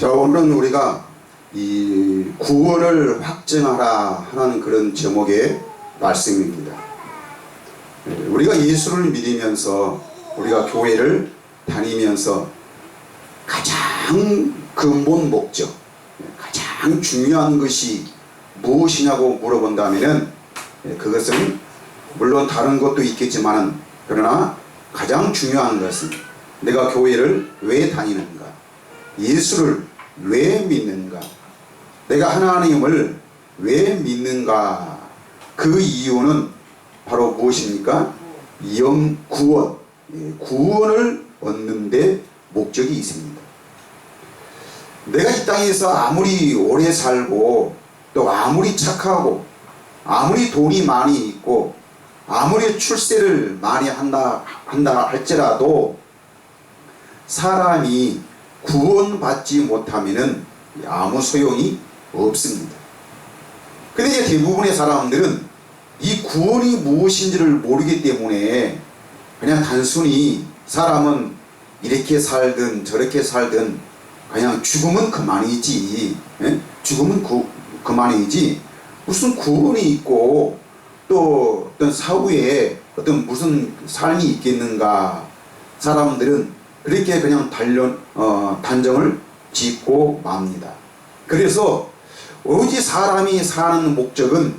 자, 오늘은 우리가 이 구원을 확증하라 하는 그런 제목의 말씀입니다. 우리가 예수를 믿으면서 우리가 교회를 다니면서 가장 근본 목적, 가장 중요한 것이 무엇이냐고 물어본다면은 그것은 물론 다른 것도 있겠지만은 그러나 가장 중요한 것은 내가 교회를 왜 다니는가, 예수를 왜 믿는가, 내가 하나님을 왜 믿는가, 그 이유는 바로 무엇입니까? 구원, 구원을 얻는 데 목적이 있습니다. 내가 이 땅에서 아무리 오래 살고 또 아무리 착하고 아무리 돈이 많이 있고 아무리 출세를 많이 한다 할지라도 사람이 구원받지 못하면은 아무 소용이 없습니다. 근데 이제 대부분의 사람들은 이 구원이 무엇인지를 모르기 때문에 그냥 단순히 사람은 이렇게 살든 저렇게 살든 그냥 죽으면 그만이지, 죽으면 그만이지 무슨 구원이 있고 또 어떤 사후에 어떤 무슨 삶이 있겠는가, 사람들은 그렇게 그냥 단정을 짓고 맙니다. 그래서 오직 사람이 사는 목적은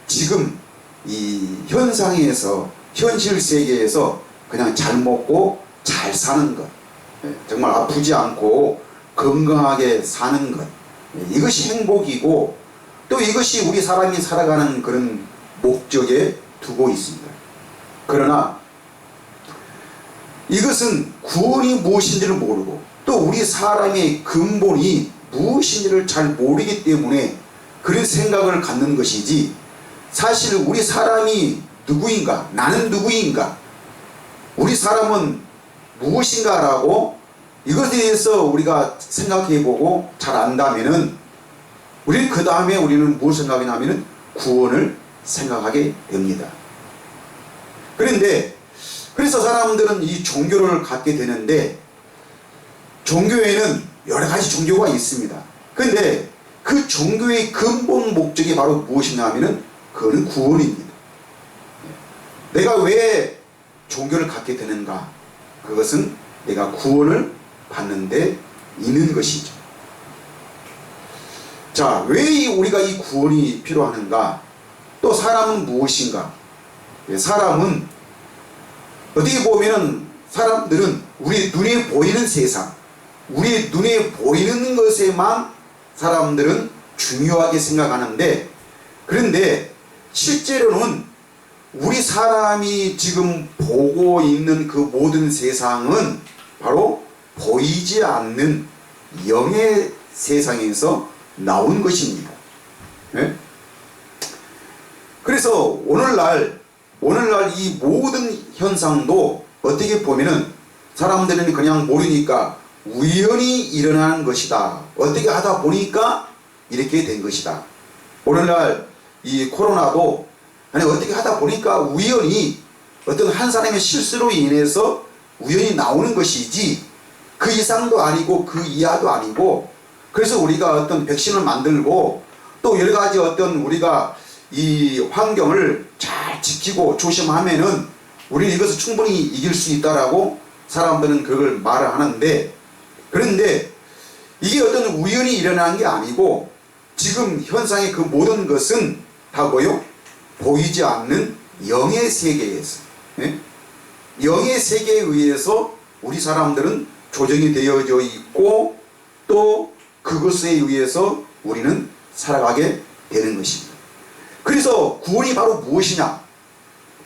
지금 이 현상에서, 현실 세계에서 그냥 잘 먹고 잘 사는 것, 정말 아프지 않고 건강하게 사는 것, 이것이 행복이고 또 이것이 우리 사람이 살아가는 그런 목적에 두고 있습니다. 그러나 이것은 구원이 무엇인지를 모르고 또 우리 사람의 근본이 무엇인지를 잘 모르기 때문에 그런 생각을 갖는 것이지, 사실 우리 사람이 누구인가, 나는 누구인가, 우리 사람은 무엇인가 라고 이것에 대해서 우리가 생각해보고 잘 안다면은 우리는 그 다음에 우리는 무엇을 생각하냐면은 구원을 생각하게 됩니다. 그래서 사람들은 이 종교를 갖게 되는데, 종교에는 여러 가지 종교가 있습니다. 그런데 그 종교의 근본 목적이 바로 무엇이냐면은 그거는 구원입니다. 내가 왜 종교를 갖게 되는가? 그것은 내가 구원을 받는데 있는 것이죠. 자, 왜 우리가 이 구원이 필요하는가? 또 사람은 무엇인가? 사람은 어떻게 보면은 사람들은 우리 눈에 보이는 세상, 우리 눈에 보이는 것에만 사람들은 중요하게 생각하는데, 그런데 실제로는 우리 사람이 지금 보고 있는 그 모든 세상은 바로 보이지 않는 영의 세상에서 나온 것입니다. 그래서 오늘날 이 모든 현상도 어떻게 보면은 사람들은 그냥 모르니까 우연히 일어나는 것이다, 어떻게 하다 보니까 이렇게 된 것이다. 오늘날 이 코로나도 아니 어떻게 하다 보니까 우연히 어떤 한 사람의 실수로 인해서 우연히 나오는 것이지 그 이상도 아니고 그 이하도 아니고, 그래서 우리가 어떤 백신을 만들고 또 여러 가지 어떤 우리가 이 환경을 잘 지키고 조심하면은 우리는 이것을 충분히 이길 수 있다라고 사람들은 그걸 말을 하는데, 그런데 이게 어떤 우연히 일어난 게 아니고 지금 현상의 그 모든 것은 다 뭐요? 보이지 않는 영의 세계에서, 영의 세계에 의해서 우리 사람들은 조정이 되어져 있고 또 그것에 의해서 우리는 살아가게 되는 것입니다. 그래서 구원이 바로 무엇이냐?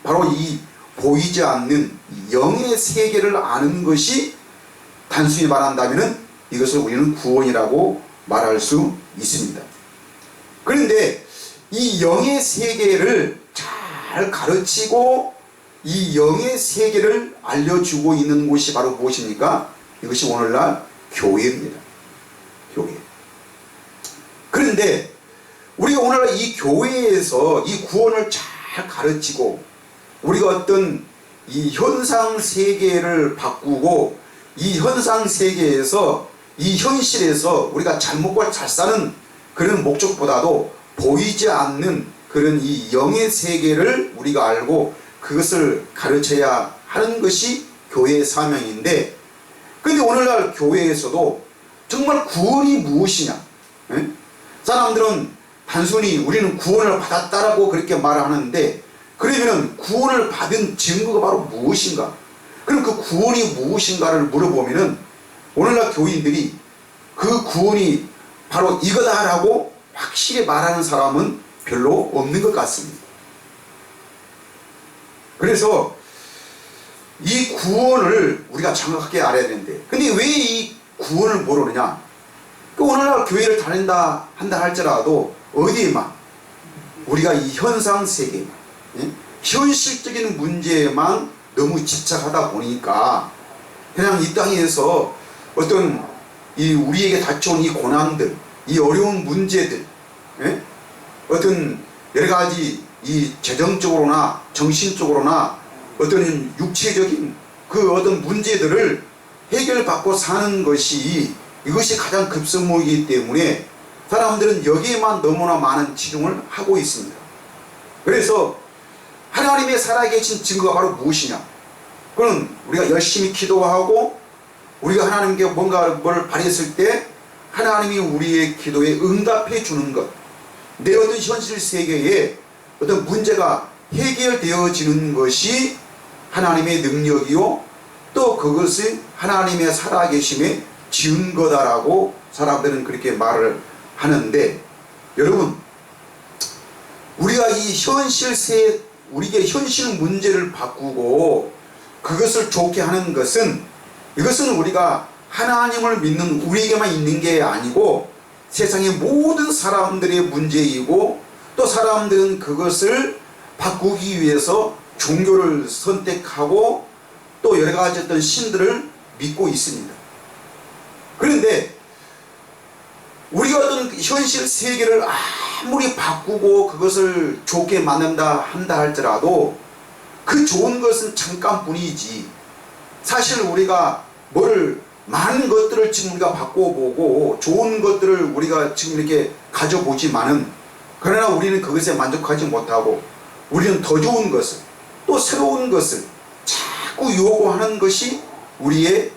바로 이 보이지 않는 영의 세계를 아는 것이, 단순히 말한다면 이것을 우리는 구원이라고 말할 수 있습니다. 그런데 이 영의 세계를 잘 가르치고 이 영의 세계를 알려주고 있는 곳이 바로 무엇입니까? 이것이 오늘날 교회입니다. 교회. 그런데 우리가 오늘날 이 교회에서 이 구원을 잘 가르치고 우리가 어떤 이 현상 세계를 바꾸고 이 현상 세계에서 이 현실에서 우리가 잘 먹고 잘 사는 그런 목적보다도 보이지 않는 그런 이 영의 세계를 우리가 알고 그것을 가르쳐야 하는 것이 교회의 사명인데, 근데 오늘날 교회에서도 정말 구원이 무엇이냐? 에? 사람들은 단순히 우리는 구원을 받았다라고 그렇게 말하는데, 그러면 구원을 받은 증거가 바로 무엇인가? 그럼 그 구원이 무엇인가를 물어보면은 오늘날 교인들이 그 구원이 바로 이거다라고 확실히 말하는 사람은 별로 없는 것 같습니다. 그래서 이 구원을 우리가 정확하게 알아야 되는데, 근데 왜 이 구원을 모르느냐? 그 오늘날 교회를 다닌다 한다 할지라도 어디에만 우리가 이 현상 세계, 현실적인 문제에만 너무 집착하다 보니까 그냥 이 땅에서 어떤 이 우리에게 닥쳐온 이 고난들, 이 어려운 문제들, 어떤 여러 가지 이 재정적으로나 정신적으로나 어떤 육체적인 그 어떤 문제들을 해결받고 사는 것이 이것이 가장 급선무이기 때문에 사람들은 여기에만 너무나 많은 치중을 하고 있습니다. 그래서 하나님의 살아계신 증거가 바로 무엇이냐? 그건 우리가 열심히 기도하고 우리가 하나님께 뭔가 뭘 바랬을 때 하나님이 우리의 기도에 응답해 주는 것, 내 어떤 현실 세계에 어떤 문제가 해결되어지는 것이 하나님의 능력이요, 또 그것이 하나님의 살아계심의 증거다라고 사람들은 그렇게 말을 하는데, 여러분, 우리가 이 우리의 현실 문제를 바꾸고 그것을 좋게 하는 것은, 이것은 우리가 하나님을 믿는 우리에게만 있는 게 아니고 세상의 모든 사람들의 문제이고, 또 사람들은 그것을 바꾸기 위해서 종교를 선택하고 또 여러 가지 어떤 신들을 믿고 있습니다. 그런데 우리가 어떤 현실 세계를 아무리 바꾸고 그것을 좋게 만든다 한다 할지라도 그 좋은 것은 잠깐뿐이지, 사실 우리가 많은 것들을 지금 우리가 바꿔보고 좋은 것들을 우리가 지금 이렇게 가져보지만은, 그러나 우리는 그것에 만족하지 못하고 우리는 더 좋은 것을, 또 새로운 것을 자꾸 요구하는 것이 우리의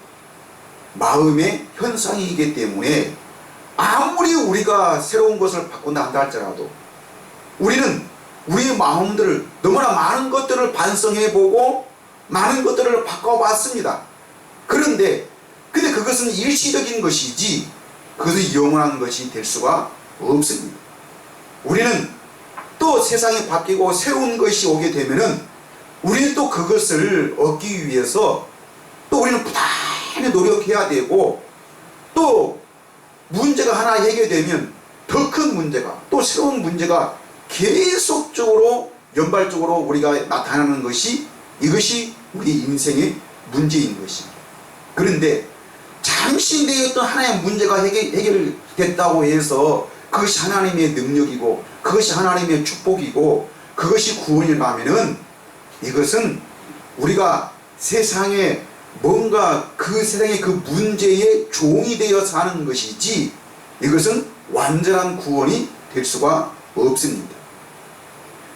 마음의 현상이기 때문에 아무리 우리가 새로운 것을 바꾼다 한다 할지라도 우리는 우리의 마음들을 너무나 많은 것들을 반성해보고 많은 것들을 바꿔봤습니다. 근데 그것은 일시적인 것이지 그것은 영원한 것이 될 수가 없습니다. 우리는 또 세상이 바뀌고 새로운 것이 오게 되면은 우리는 또 그것을 얻기 위해서 또 우리는 부단히 노력해야 되고, 또 문제가 하나 해결되면 더 큰 문제가, 또 새로운 문제가 계속적으로 연발적으로 우리가 나타나는 것이, 이것이 우리 인생의 문제인 것입니다. 그런데 잠시 내 어떤 하나의 문제가 해결됐다고 해서 그것이 하나님의 능력이고 그것이 하나님의 축복이고 그것이 구원이라면은, 이것은 우리가 세상에 뭔가 그 세상의 그 문제의 종이 되어 사는 것이지 이것은 완전한 구원이 될 수가 없습니다.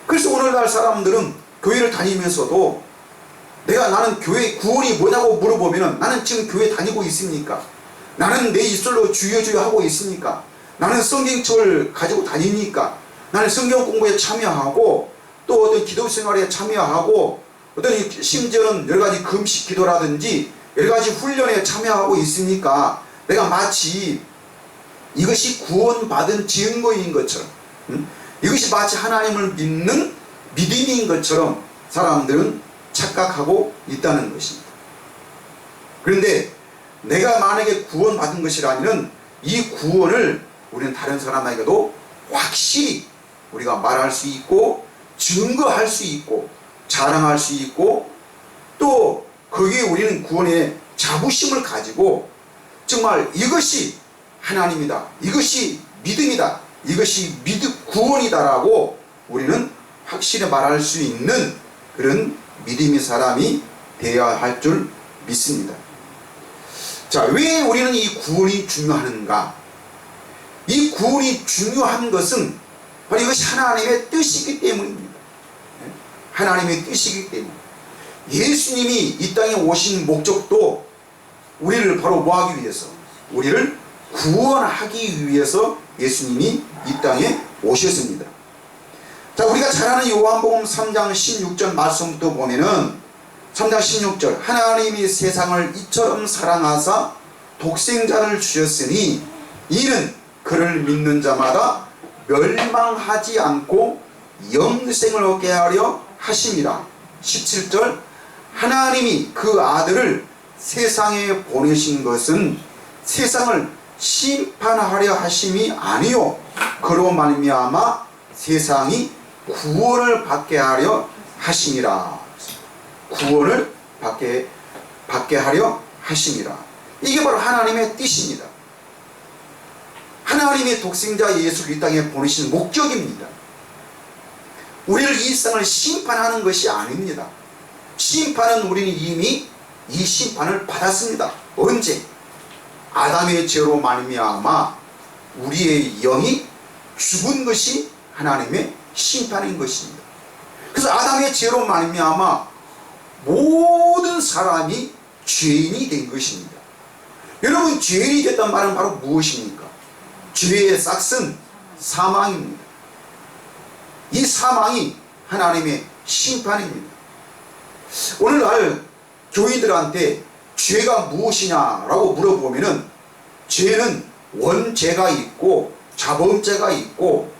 그래서 오늘날 사람들은 교회를 다니면서도 나는 교회 구원이 뭐냐고 물어보면은, 나는 지금 교회 다니고 있습니까? 나는 내 입술로 주여 주여 하고 있습니까? 나는 성경책을 가지고 다니니까? 나는 성경 공부에 참여하고 또 어떤 기도 생활에 참여하고 어떤 심지어는 여러 가지 금식 기도라든지 여러 가지 훈련에 참여하고 있으니까 내가 마치 이것이 구원받은 증거인 것처럼, 이것이 마치 하나님을 믿는 믿음인 것처럼 사람들은 착각하고 있다는 것입니다. 그런데 내가 만약에 구원받은 것이라면 이 구원을 우리는 다른 사람에게도 확실히 우리가 말할 수 있고 증거할 수 있고 자랑할 수 있고, 또 거기에 우리는 구원의 자부심을 가지고 정말 이것이 하나님이다, 이것이 믿음이다, 이것이 구원이다라고 우리는 확실히 말할 수 있는 그런 믿음의 사람이 되어야 할 줄 믿습니다. 자, 왜 우리는 이 구원이 중요한가? 이 구원이 중요한 것은 바로 이것이 하나님의 뜻이기 때문입니다. 하나님의 뜻이기 때문에. 예수님이 이 땅에 오신 목적도 우리를 바로 뭐하기 위해서? 우리를 구원하기 위해서 예수님이 이 땅에 오셨습니다. 자, 우리가 잘 아는 요한복음 3장 16절 말씀부터 보면은 3장 16절 하나님이 세상을 이처럼 사랑하사 독생자를 주셨으니 이는 그를 믿는 자마다 멸망하지 않고 영생을 얻게 하려 하심이라. 17절 하나님이 그 아들을 세상에 보내신 것은 세상을 심판하려 하심이 아니요 그로 말미암아 세상이 구원을 받게 하려 하심이라. 구원을 받게 하려 하심이라. 이게 바로 하나님의 뜻입니다. 하나님의 독생자 예수를 이 땅에 보내신 목적입니다. 우리를 이 세상을 심판하는 것이 아닙니다. 심판은 우리는 이미 이 심판을 받았습니다. 언제? 아담의 죄로 말미암아 우리의 영이 죽은 것이 하나님의 심판인 것입니다. 그래서 아담의 죄로 말미암아 모든 사람이 죄인이 된 것입니다. 여러분, 죄인이 됐단 말은 바로 무엇입니까? 죄의 싹은 사망입니다. 이 사망이 하나님의 심판입니다. 오늘날 교인들한테 죄가 무엇이냐라고 물어보면은 죄는 원죄가 있고 자범죄가 있고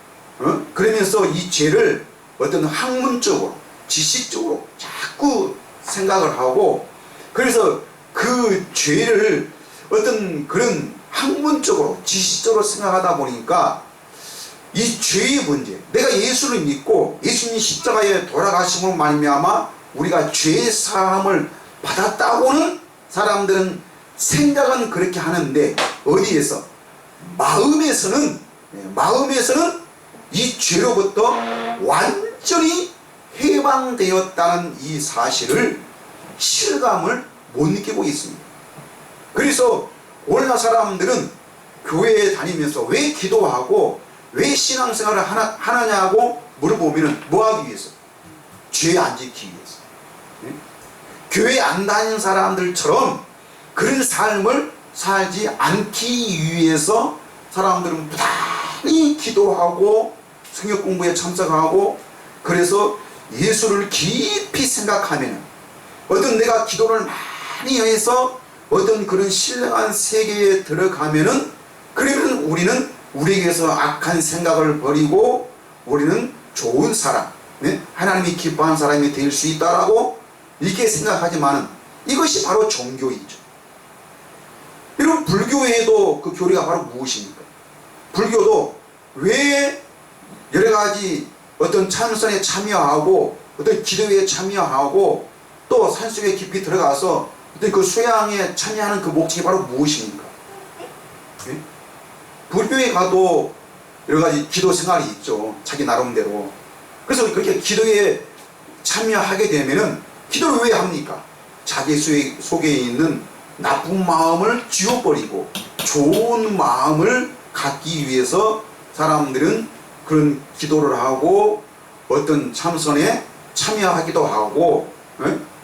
그러면서 이 죄를 어떤 학문적으로 지식적으로 자꾸 생각을 하고, 그래서 그 죄를 어떤 그런 학문적으로 지식적으로 생각하다 보니까 이 죄의 문제, 내가 예수를 믿고 예수님 십자가에 돌아가심으로 말미암아 우리가 죄의 사함을 받았다고는 사람들은 생각은 그렇게 하는데 어디에서? 마음에서는 이 죄로부터 완전히 해방되었다는 이 사실을 실감을 못 느끼고 있습니다. 그래서 오늘날 사람들은 교회에 다니면서 왜 기도하고 왜 신앙생활을 하느냐고 물어보면 뭐 하기 위해서? 죄 안 지키기 위해서. 교회 안 다니는 사람들처럼 그런 삶을 살지 않기 위해서 사람들은 부단히 기도하고 성경 공부에 참석하고, 그래서 예수를 깊이 생각하면 어떤 내가 기도를 많이 해서 어떤 그런 신령한 세계에 들어가면은, 그러면 우리는 우리에게서 악한 생각을 버리고 우리는 좋은 사람, 하나님이 기뻐하는 사람이 될 수 있다라고 이렇게 생각하지만은 이것이 바로 종교이죠. 여러분, 불교에도 그 교리가 바로 무엇입니까? 불교도 왜 여러가지 어떤 참선에 참여하고 어떤 기도에 참여하고 또 산속에 깊이 들어가서 어떤 그 수양에 참여하는 그 목적이 바로 무엇입니까? 네? 불교에 가도 여러가지 기도 생활이 있죠. 자기 나름대로. 그래서 그렇게 기도에 참여하게 되면은 기도를 왜 합니까? 자기 속에 있는 나쁜 마음을 지워버리고 좋은 마음을 갖기 위해서 사람들은 그런 기도를 하고 어떤 참선에 참여하기도 하고,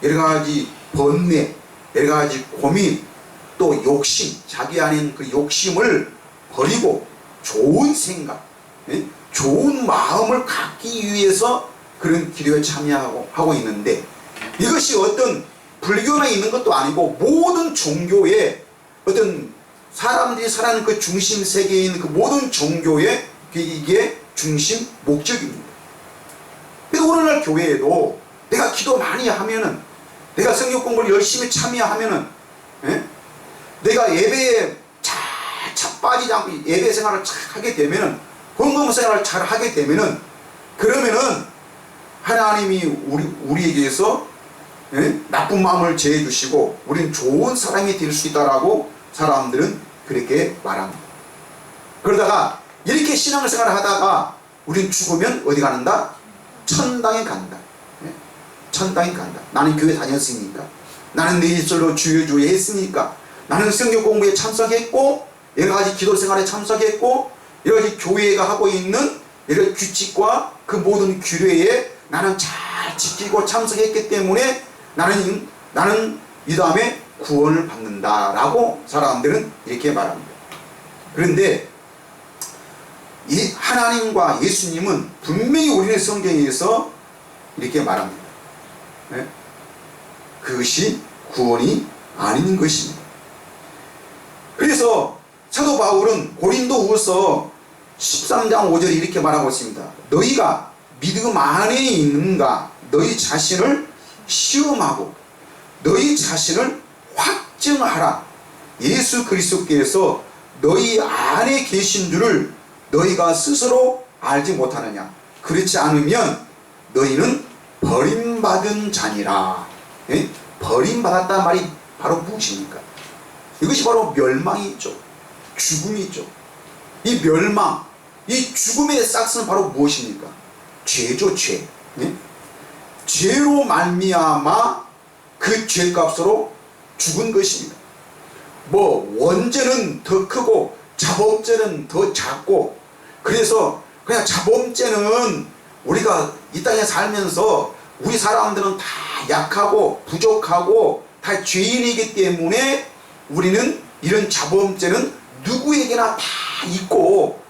여러가지 번뇌, 여러가지 고민, 또 욕심, 자기 안에 그 욕심을 버리고 좋은 생각, 좋은 마음을 갖기 위해서 그런 기도에 참여하고 있는데, 이것이 어떤 불교에 있는 것도 아니고 모든 종교의 어떤 사람들이 살아가는 그 중심 세계에 있는 그 모든 종교의 이게 중심 목적입니다. 그래서 오늘날 교회에도 내가 기도 많이 하면은, 내가 성경 공부를 열심히 참여하면은, 내가 예배에 차 빠지지 않고 예배 생활을 잘 하게 되면은, 헌금 생활을 잘 하게 되면은, 그러면은 하나님이 우리에게서 나쁜 마음을 제해 주시고 우리는 좋은 사람이 될 수 있다라고 사람들은 그렇게 말합니다. 그러다가 이렇게 신앙생활을 하다가 우린 죽으면 어디 가는다? 천당에 간다. 천당에 간다. 나는 교회 다녔으니까, 나는 내 입술로 주여 주여 했으니까, 나는 성경 공부에 참석했고 여러 가지 기도 생활에 참석했고 여러 가지 교회가 하고 있는 여러 규칙과 그 모든 규례에 나는 잘 지키고 참석했기 때문에 나는 이 다음에 구원을 받는다라고 사람들은 이렇게 말합니다. 그런데 이 하나님과 예수님은 분명히 우리는 성경에서 이렇게 말합니다. 네? 그것이 구원이 아닌 것입니다. 그래서 사도 바울은 고린도후서 13장 5절에 이렇게 말하고 있습니다. 너희가 믿음 안에 있는가 너희 자신을 시험하고 너희 자신을 확증하라. 예수 그리스도께서 너희 안에 계신 줄을 너희가 스스로 알지 못하느냐. 그렇지 않으면 너희는 버림받은 자니라. 예? 버림받았다는 말이 바로 무엇입니까? 이것이 바로 멸망이죠. 죽음이죠. 이 멸망, 이 죽음의 싹스는 바로 무엇입니까? 죄죠, 죄. 예? 죄로 말미암아 그 죄값으로 죽은 것입니다. 뭐 원죄는 더 크고 자범죄는 더 작고, 그래서 그냥 자범죄는 우리가 이 땅에 살면서 우리 사람들은 다 약하고 부족하고 다 죄인이기 때문에 우리는 이런 자범죄는 누구에게나 다 있고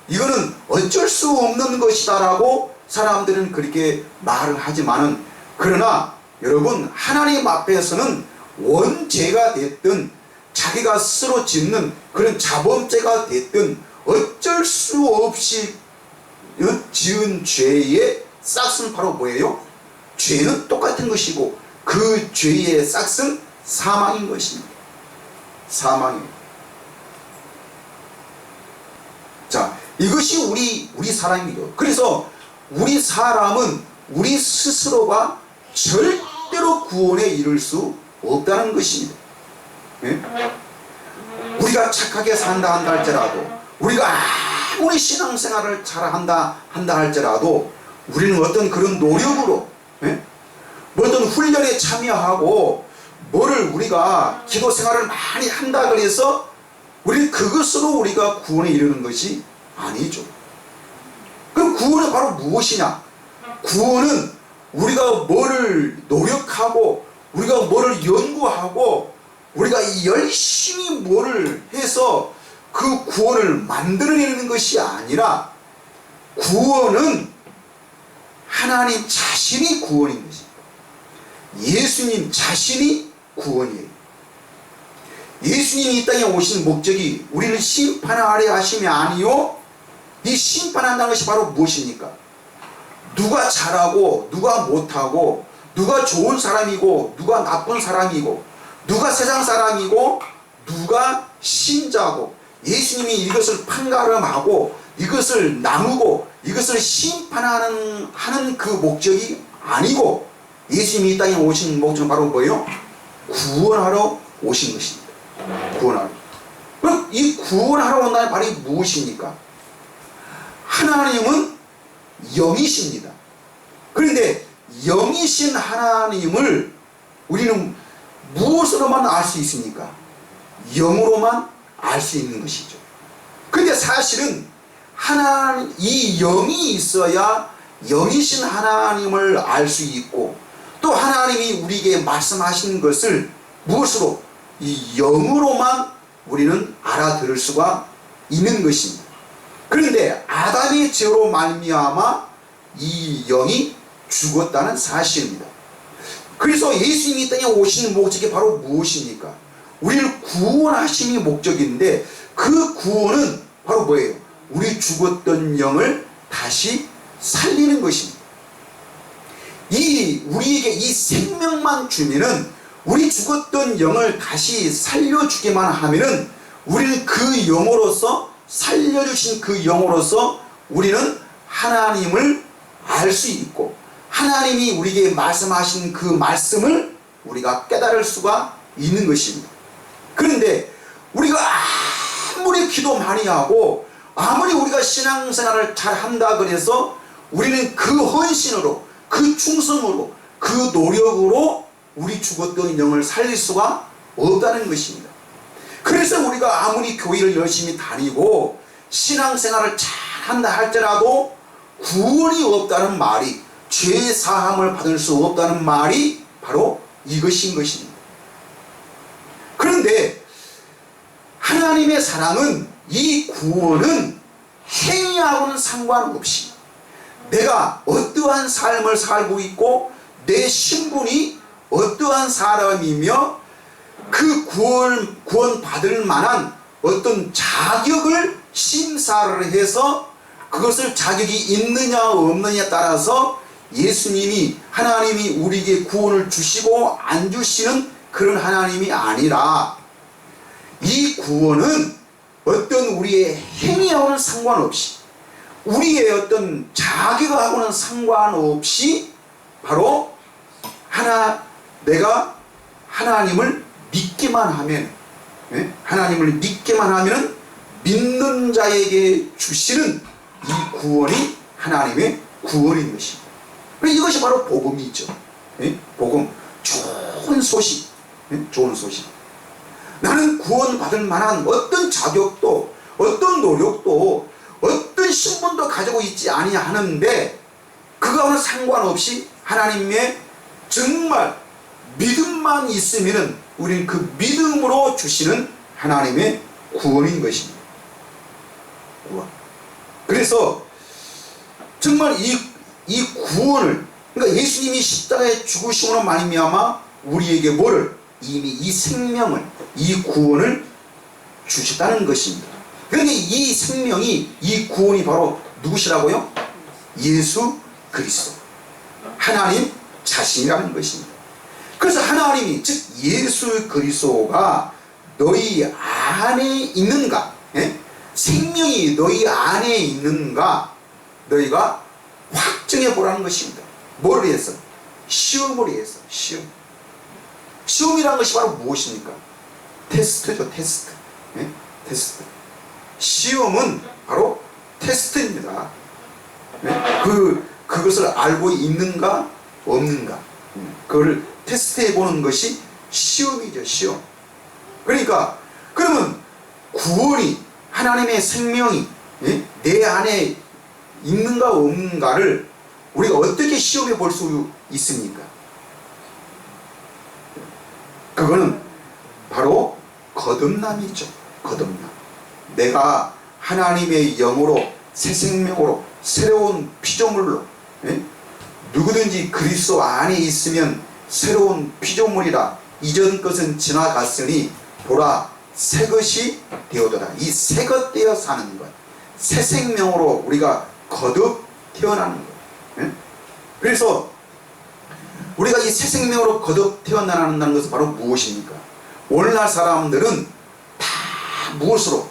이거는 어쩔 수 없는 것이다 라고 사람들은 그렇게 말을 하지만은, 그러나 여러분 하나님 앞에서는 원죄가 됐든 자기가 스스로 짓는 그런 자범죄가 됐든 어쩔 수 없이 지은 죄의 싹은 바로 뭐예요? 죄는 똑같은 것이고 그 죄의 싹은 사망인 것입니다. 사망이에요. 자, 이것이 우리 사람이죠. 그래서 우리 사람은 우리 스스로가 절대로 구원에 이를 수 없다는 것입니다. 예? 우리가 착하게 산다 한다 할지라도, 우리가 아무리 신앙생활을 잘한다 할지라도 우리는 어떤 그런 노력으로 뭐 어떤 훈련에 참여하고 뭐를 우리가 기도 생활을 많이 한다 그래서 우리는 그것으로 우리가 구원에 이르는 것이 아니죠. 그럼 구원은 바로 무엇이냐? 구원은 우리가 뭐를 노력하고 우리가 뭐를 연구하고 우리가 열심히 뭐를 해서 그 구원을 만들어내는 것이 아니라, 구원은 하나님 자신이 구원인 것입니다. 예수님 자신이 구원이에요. 예수님이 이 땅에 오신 목적이 우리를 심판하려 하심이 아니요, 이 심판한다는 것이 바로 무엇입니까? 누가 잘하고 누가 못하고, 누가 좋은 사람이고 누가 나쁜 사람이고, 누가 세상 사람이고 누가 신자고, 예수님이 이것을 판가름하고 이것을 나누고 이것을 심판하는 그 목적이 아니고, 예수님이 이 땅에 오신 목적은 바로 뭐예요? 구원하러 오신 것입니다. 구원하러. 그럼 이 구원하러 온다는 말이 무엇입니까? 하나님은 영이십니다. 그런데 영이신 하나님을 우리는 무엇으로만 알 수 있습니까? 영으로만 알 수 있는 것이죠. 그런데 사실은 이 영이 있어야 영이신 하나님을 알 수 있고, 또 하나님이 우리에게 말씀하신 것을 무엇으로? 이 영으로만 우리는 알아들을 수가 있는 것입니다. 그런데 아담의 죄로 말미암아 이 영이 죽었다는 사실입니다. 그래서 예수님이 이 땅에 오시는 목적이 바로 무엇입니까? 우리를 구원하심이 목적인데, 그 구원은 바로 뭐예요? 우리 죽었던 영을 다시 살리는 것입니다. 우리에게 이 생명만 주면은, 우리 죽었던 영을 다시 살려주기만 하면은, 우리는 그 영으로서, 살려주신 그 영으로서 우리는 하나님을 알 수 있고, 하나님이 우리에게 말씀하신 그 말씀을 우리가 깨달을 수가 있는 것입니다. 그런데 우리가 아무리 기도 많이 하고 아무리 우리가 신앙생활을 잘 한다 그래서 우리는 그 헌신으로, 그 충성으로, 그 노력으로 우리 죽었던 영을 살릴 수가 없다는 것입니다. 그래서 우리가 아무리 교회를 열심히 다니고 신앙생활을 잘한다 할지라도 구원이 없다는 말이, 죄 사함을 받을 수 없다는 말이 바로 이것인 것입니다. 그런데 하나님의 사랑은, 이 구원은 행위하고는 상관없이 내가 어떠한 삶을 살고 있고 내 신분이 어떠한 사람이며 그 구원 받을 만한 어떤 자격을 심사를 해서 그것을 자격이 있느냐 없느냐에 따라서 예수님이, 하나님이 우리에게 구원을 주시고 안 주시는 그런 하나님이 아니라, 이 구원은 어떤 우리의 행위하고는 상관없이, 우리의 어떤 자격하고는 상관없이 바로 내가 하나님을 믿기만 하면, 하나님을 믿기만 하면 믿는 자에게 주시는 이 구원이 하나님의 구원인 것입니다. 이것이 바로 복음이죠. 복음, 좋은 소식. 좋은 소식. 나는 구원받을 만한 어떤 자격도, 어떤 노력도, 어떤 신분도 가지고 있지 아니하는데, 그거와는 상관없이 하나님의 정말 믿음만 있으면은 우리는 그 믿음으로 주시는 하나님의 구원인 것입니다. 그래서 정말 이 구원을, 그러니까 예수님이 십자가에 죽으심으로 말미암아 우리에게 뭐를, 이미 이 생명을, 이 구원을 주셨다는 것입니다. 그런데 이 생명이, 이 구원이 바로 누구시라고요? 예수 그리스도, 하나님 자신이라는 것입니다. 그래서 하나님이, 즉 예수 그리스도가 너희 안에 있는가, 생명이 너희 안에 있는가 너희가 확정해 보라는 것입니다. 뭐를 해서? 시험을 해서. 시험이라는 것이 바로 무엇입니까? 테스트죠. 테스트. 테스트. 시험은 바로 테스트입니다. 그것을 알고 있는가 없는가, 그걸 테스트해 보는 것이 시험이죠. 시험. 그러니까 그러면 구원이, 하나님의 생명이 내 안에 있는가 없는가를 우리가 어떻게 시험해 볼 수 있습니까? 그거는 바로 거듭남이죠. 거듭남. 내가 하나님의 영으로, 새 생명으로, 새로운 피조물로, 누구든지 그리스도 안에 있으면 새로운 피조물이라, 이전 것은 지나갔으니 보라 새 것이 되어도다. 이 새 것 되어 사는 것, 새 생명으로 우리가 거듭 태어나는 것. 그래서 우리가 이 새 생명으로 거듭 태어난다는 것은 바로 무엇입니까? 오늘날 사람들은 다 무엇으로,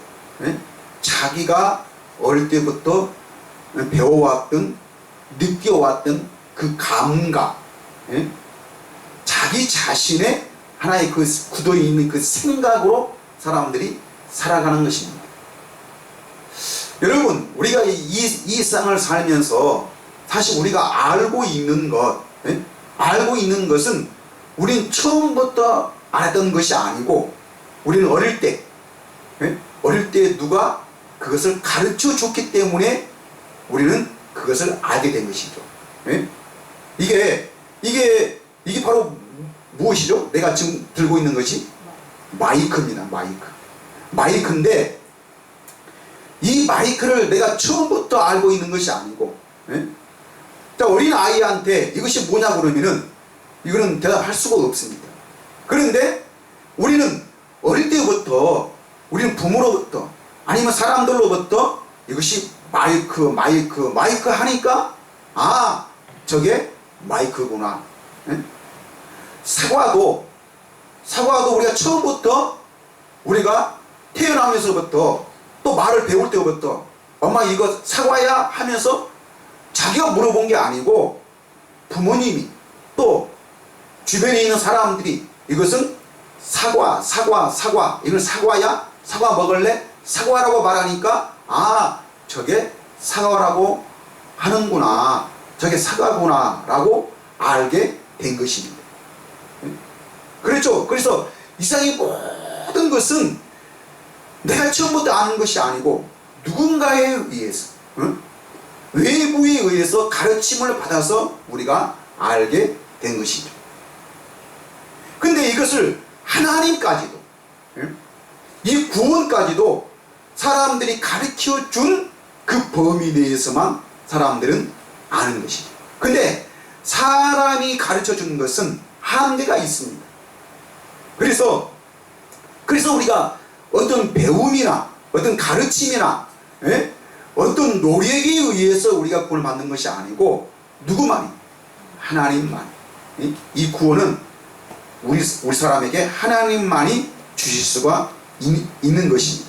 자기가 어릴 때부터 배워왔던, 느껴왔던 그 감각, 자기 자신의 하나의 그 굳어있는 그 생각으로 사람들이 살아가는 것입니다. 여러분, 우리가 이 땅을 살면서 사실 우리가 알고 있는 것, 알고 있는 것은 우리는 처음부터 알았던 것이 아니고, 우리는 어릴 때 누가 그것을 가르쳐 줬기 때문에 우리는 그것을 알게 된 것이죠. 이게 바로 무엇이죠? 내가 지금 들고 있는 것이 마이크입니다. 마이크인데, 이 마이크를 내가 처음부터 알고 있는 것이 아니고, 어린 아이한테 이것이 뭐냐 그러면은 이거는 대답할 수가 없습니다. 그런데 우리는 어릴 때부터, 우리는 부모로부터 아니면 사람들로부터 이것이 마이크 하니까, 아, 저게 마이크구나. 사과도 우리가 처음부터, 우리가 태어나면서부터 또 말을 배울 때부터 엄마 이거 사과야 하면서 자기가 물어본 게 아니고 부모님이 또 주변에 있는 사람들이 이것은 사과 이건 사과야? 사과 먹을래? 사과라고 말하니까, 아, 저게 사과라고 하는구나, 저게 사과구나 라고 알게 된 것입니다. 그렇죠. 그래서 이 세상의 모든 것은 내가 처음부터 아는 것이 아니고 누군가에 의해서, 외부에 의해서 가르침을 받아서 우리가 알게 된 것이죠. 근데 이것을 하나님까지도, 이 구원까지도 사람들이 가르쳐 준 그 범위 내에서만 사람들은 아는 것이죠. 근데 사람이 가르쳐 준 것은 한계가 있습니다. 그래서 우리가 어떤 배움이나 어떤 가르침이나 어떤 노력에 의해서 우리가 구원을 받는 것이 아니고 누구만이? 하나님만이. 이 구원은 우리 사람에게 하나님만이 주실 수가 있는 것입니다.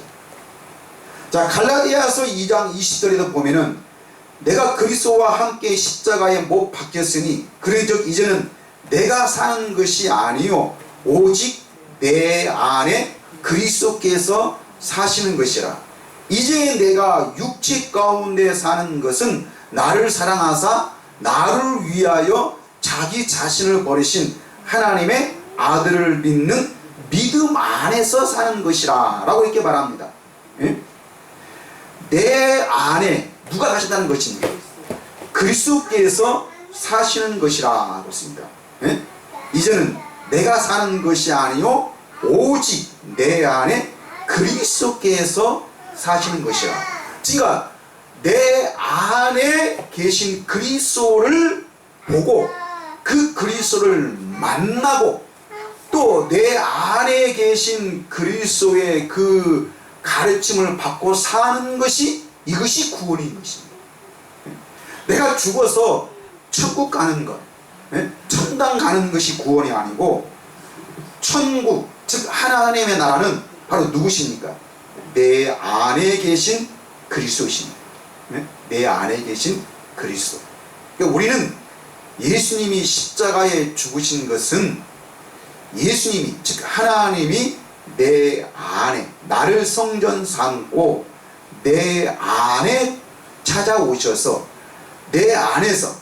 자, 갈라디아서 2장 20절에도 보면은 내가 그리스도와 함께 십자가에 못 박혔으니 그런즉 이제는 내가 사는 것이 아니요 오직 내 안에 그리스도께서 사시는 것이라. 이제 내가 육체 가운데 사는 것은 나를 사랑하사 나를 위하여 자기 자신을 버리신 하나님의 아들을 믿는 믿음 안에서 사는 것이라 라고 이렇게 말합니다. 내 안에 누가 사신다는 것입니까? 그리스도께서 사시는 것이라 그렇습니다. 이제는 내가 사는 것이 아니요 오직 내 안에 그리스도께서 사시는 것이라. 그러니까 내 안에 계신 그리스도를 보고 그 그리스도를 만나고 또 내 안에 계신 그리스도의 그 가르침을 받고 사는 것이, 이것이 구원인 것입니다. 내가 죽어서 천국 가는 것, 천당 가는 것이 구원이 아니고 천국, 즉 하나님의 나라는 바로 누구십니까? 내 안에 계신 그리스도십니다. 내 안에 계신 그리스도. 그러니까 우리는 예수님이 십자가에 죽으신 것은 예수님이, 즉 하나님이 내 안에 나를 성전 삼고 내 안에 찾아오셔서 내 안에서,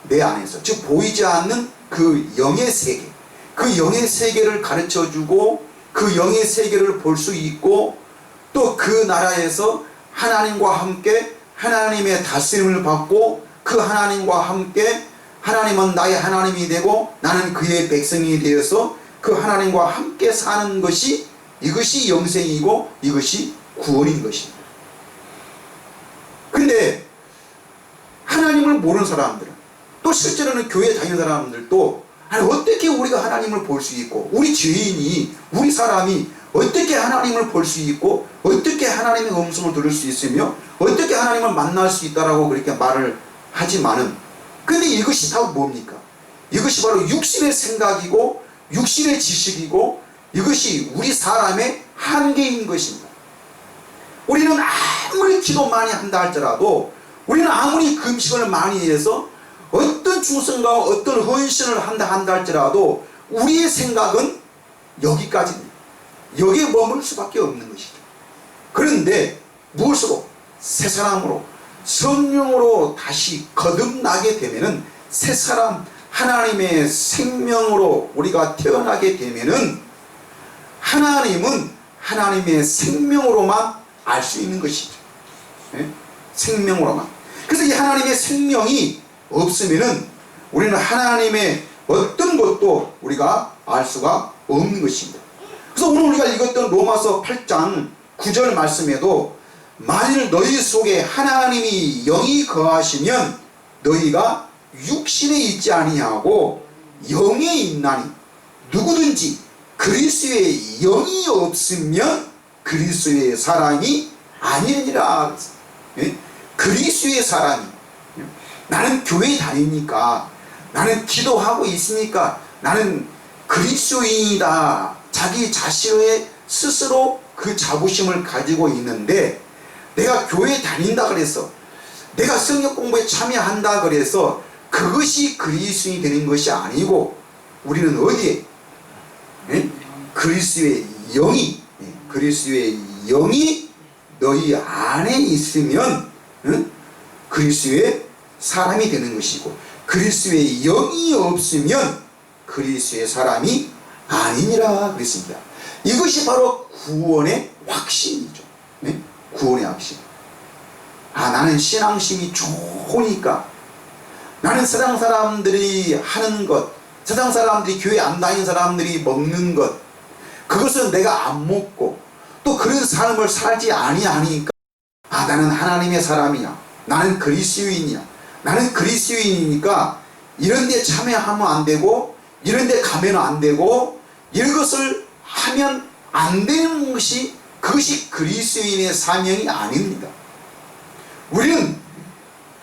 내 안에서, 즉 보이지 않는 그 영의 세계, 그 영의 세계를 가르쳐주고 그 영의 세계를 볼 수 있고 또 그 나라에서 하나님과 함께 하나님의 다스림을 받고 그 하나님과 함께 하나님은 나의 하나님이 되고 나는 그의 백성이 되어서 그 하나님과 함께 사는 것이, 이것이 영생이고 이것이 구원인 것입니다. 근데 하나님을 모르는 사람들은, 또 실제로는 교회 다니는 사람들도 어떻게 우리가 하나님을 볼 수 있고, 우리 죄인이, 우리 사람이 어떻게 하나님을 볼 수 있고 어떻게 하나님의 음성을 들을 수 있으며 어떻게 하나님을 만날 수 있다라고 그렇게 말을 하지만은, 근데 이것이 다 뭡니까? 이것이 바로 육신의 생각이고 육신의 지식이고 이것이 우리 사람의 한계인 것입니다. 우리는 아무리 기도 많이 한다 할지라도, 우리는 아무리 금식을 많이 해서 어떤 충성과 어떤 헌신을 한다 할지라도 우리의 생각은 여기까지입니다. 여기에 머물 수밖에 없는 것이죠. 그런데 무엇으로? 새 사람으로, 성령으로 다시 거듭나게 되면은, 새 사람, 하나님의 생명으로 우리가 태어나게 되면은 하나님은 하나님의 생명으로만 알 수 있는 것이죠. 생명으로만. 그래서 이 하나님의 생명이 없으면은 우리는 하나님의 어떤 것도 우리가 알 수가 없는 것입니다. 그래서 오늘 우리가 읽었던 로마서 8장 9절 말씀에도 만일 너희 속에 하나님이 영이 거하시면 너희가 육신에 있지 아니하고 영에 있나니 누구든지 그리스도의 영이 없으면 그리스도의 사람이 아니니라. 그리스도의 사람이, 나는 교회 다니니까, 나는 기도하고 있으니까 나는 그리스도인이다, 자기 자신의 스스로 그 자부심을 가지고 있는데, 내가 교회 다닌다 그래서, 내가 성경 공부에 참여한다 그래서 그것이 그리스도인이 되는 것이 아니고, 우리는 어디에? 그리스도의 영이, 그리스도의 영이 너희 안에 있으면 그리스도의 사람이 되는 것이고, 그리스도의 영이 없으면 그리스도의 사람이 아니니라 그랬습니다. 이것이 바로 구원의 확신이죠. 네? 구원의 확신. 아, 나는 신앙심이 좋으니까, 나는 세상 사람들이 하는 것, 세상 사람들이 교회 안 다니는 사람들이 먹는 것, 그것은 내가 안 먹고 또 그런 삶을 살지 아니하니까, 아, 나는 하나님의 사람이야, 나는 그리스도인이야, 나는 그리스도인이니까 이런 데 참여하면 안 되고 이런 데 가면 안 되고 이것을 하면 안 되는 것이, 그것이 그리스도인의 사명이 아닙니다. 우리는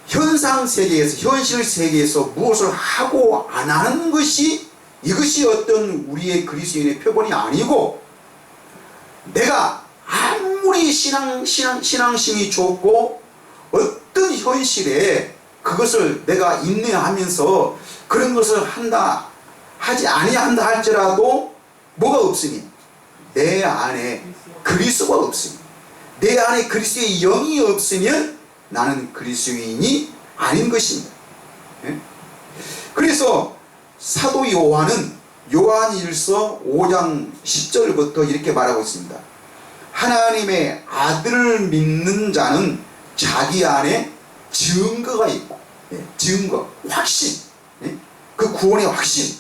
현상 세계에서, 현실 세계에서 무엇을 하고 안 하는 것이, 이것이 어떤 우리의 그리스도인의 표본이 아니고, 내가 아무리 신앙심이 좋고 어떤 현실에 그것을 내가 인내하면서 그런 것을 하지 아니한다 할지라도 뭐가 없으니, 내 안에 그리스도가 없으니, 내 안에 그리스도의 영이 없으면 나는 그리스도인이 아닌 것입니다. 그래서 사도 요한은 요한일서 5장 10절부터 이렇게 말하고 있습니다. 하나님의 아들을 믿는 자는 자기 안에 증거가 있고, 증거, 확신, 그 구원의 확신,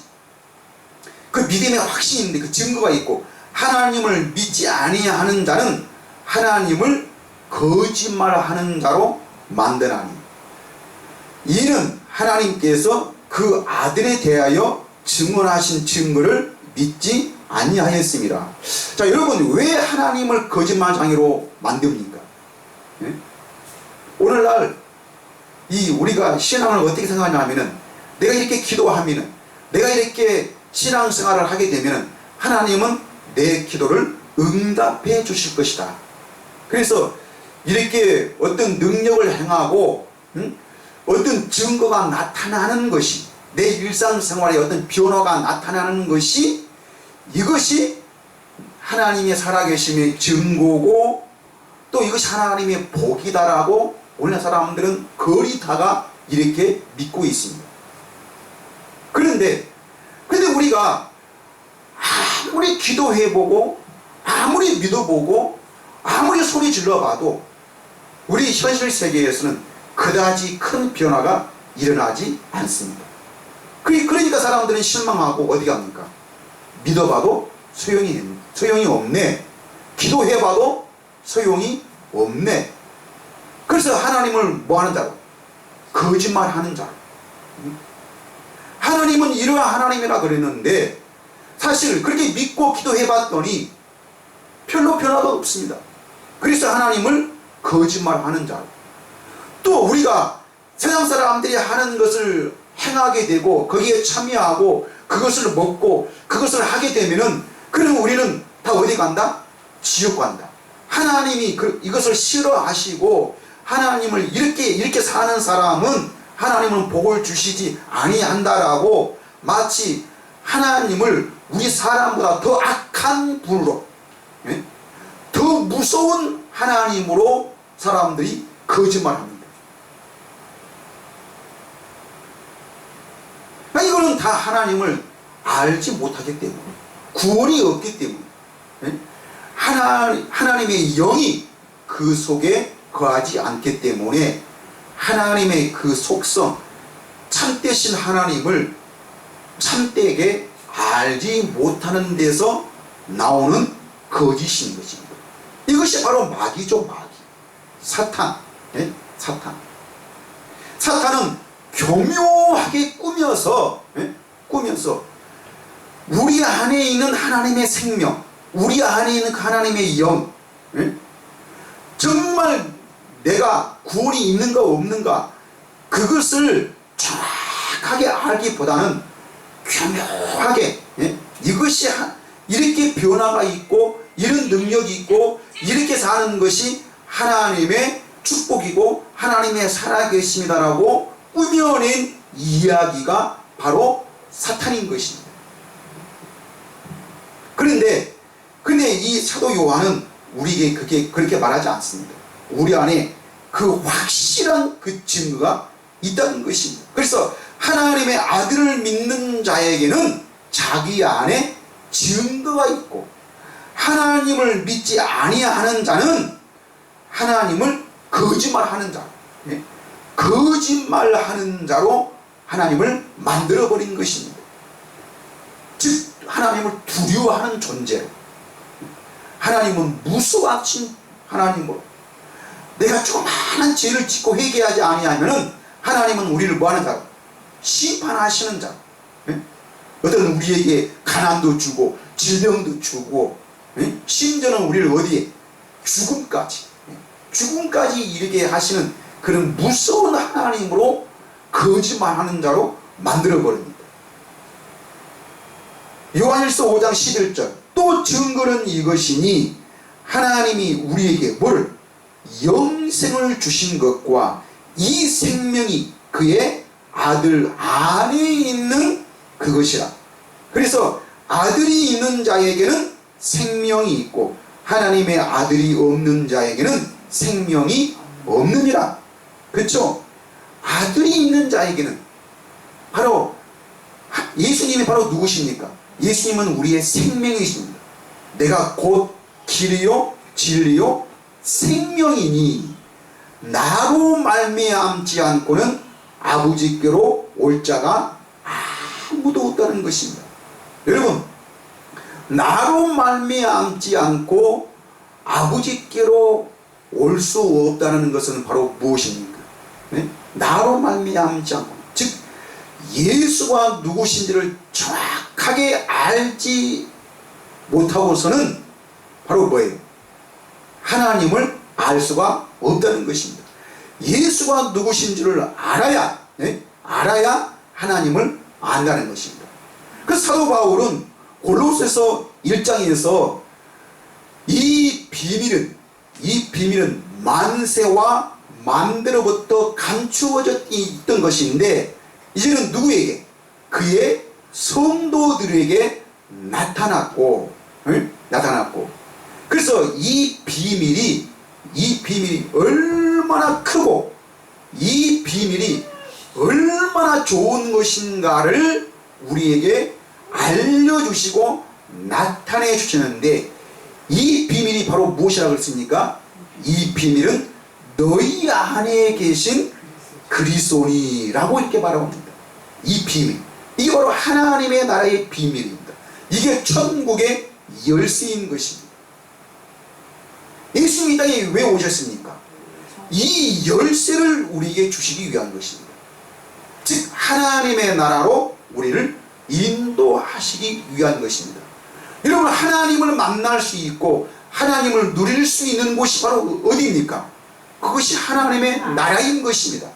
그 믿음의 확신인데 그 증거가 있고, 하나님을 믿지 아니하는 자는 하나님을 거짓말하는 자로 만드나니, 이는 하나님께서 그 아들에 대하여 증언하신 증거를 믿지 아니하였습니다. 자, 여러분, 왜 하나님을 거짓말장애로 만듭니까? 오늘날 우리가 신앙을 어떻게 생각하냐면은, 내가 이렇게 기도하면은, 내가 이렇게 신앙생활을 하게 되면은 하나님은 내 기도를 응답해 주실 것이다. 그래서 이렇게 어떤 능력을 행하고 어떤 증거가 나타나는 것이, 내 일상생활에 어떤 변화가 나타나는 것이, 이것이 하나님의 살아계심의 증거고 또 이것이 하나님의 복이다라고 오늘날 사람들은 거리다가 이렇게 믿고 있습니다. 그런데 우리가 아무리 기도해보고 아무리 믿어보고 아무리 소리 질러봐도 우리 현실 세계에서는 그다지 큰 변화가 일어나지 않습니다. 그러니까 사람들은 실망하고 어디 갑니까? 믿어봐도 소용이 없네. 기도해봐도 소용이 없네. 그래서 하나님을 뭐하는 자로? 거짓말하는 자로. 하나님은 이러한 하나님이라 그랬는데 사실 그렇게 믿고 기도해봤더니 별로 변화가 없습니다. 그래서 하나님을 거짓말하는 자로. 또 우리가 세상 사람들이 하는 것을 행하게 되고 거기에 참여하고 그것을 먹고 그것을 하게 되면은, 그럼 우리는 다 어디 간다? 지옥 간다. 하나님이 이것을 싫어하시고 하나님을 이렇게 사는 사람은 하나님은 복을 주시지 아니한다라고, 마치 하나님을 우리 사람보다 더 악한 분으로, 더 무서운 하나님으로 사람들이 거짓말합니다. 이거는 다 하나님을 알지 못하기 때문에, 구원이 없기 때문에, 하나님의 영이 그 속에 거하지 않기 때문에 하나님의 그 속성, 참되신 하나님을 참되게 알지 못하는 데서 나오는 거짓인 것입니다. 이것이 바로 마귀죠, 마귀. 사탄. 사탄은 교묘하게 꾸며서 우리 안에 있는 하나님의 생명, 우리 안에 있는 하나님의 영, 정말 내가 구원이 있는가 없는가 그것을 정확하게 알기보다는 교묘하게, 이것이 이렇게 변화가 있고 이런 능력이 있고 이렇게 사는 것이 하나님의 축복이고 하나님의 살아계심이다라고 꾸며낸 이야기가 바로 사탄인 것입니다. 그런데 이 사도 요한은 우리에게 그렇게 말하지 않습니다. 우리 안에 그 확실한 그 증거가 있다는 것입니다. 그래서 하나님의 아들을 믿는 자에게는 자기 안에 증거가 있고 하나님을 믿지 아니하는 자는 하나님을 거짓말하는 자, 거짓말하는 자로 하나님을 만들어버린 것입니다. 즉 하나님을 두려워하는 존재, 하나님은 무서워하신 하나님으로, 내가 조그마한 죄를 짓고 회개하지 아니하면 하나님은 우리를 뭐하는 자? 심판하시는 자. 어떤 우리에게 가난도 주고 질병도 주고 심지어는 우리를 어디에? 죽음까지 이르게 하시는 그런 무서운 하나님으로 거짓말하는 자로 만들어버립니다. 요한일서 5장 11절, 또 증거는 이것이니 하나님이 우리에게 뭐를? 영생을 주신 것과 이 생명이 그의 아들 안에 있는 그것이라. 그래서 아들이 있는 자에게는 생명이 있고 하나님의 아들이 없는 자에게는 생명이 없느니라. 그렇죠? 아들이 있는 자에게는 바로 예수님이 바로 누구십니까? 예수님은 우리의 생명이십니다. 내가 곧 길이요 진리요 생명이니 나로 말미암지 않고는 아버지께로 올 자가 아무도 없다는 것입니다. 여러분, 나로 말미암지 않고 아버지께로 올 수 없다는 것은 바로 무엇입니까? 나로 말미암지 않고, 즉 예수가 누구신지를 정확하게 알지 못하고서는 바로 뭐예요? 하나님을 알 수가 없다는 것입니다. 예수가 누구신지를 알아야 하나님을 안다는 것입니다. 그 사도 바울은 골로새서 1장에서 이 비밀은 만세와 만대로부터 감추어져 있던 것인데 이제는 누구에게? 그의 성도들에게 나타났고 그래서 이 비밀이 얼마나 크고 이 비밀이 얼마나 좋은 것인가를 우리에게 알려주시고 나타내 주시는데, 이 비밀이 바로 무엇이라고 했습니까? 이 비밀은 너희 안에 계신 그리스도니라고 이렇게 말합니다. 이 비밀, 이게 바로 하나님의 나라의 비밀입니다. 이게 천국의 열쇠인 것입니다. 예수님이 이 땅에 왜 오셨습니까? 이 열쇠를 우리에게 주시기 위한 것입니다. 즉 하나님의 나라로 우리를 인도하시기 위한 것입니다. 여러분, 하나님을 만날 수 있고 하나님을 누릴 수 있는 곳이 바로 어디입니까? 그것이 하나님의 나라인 것입니다.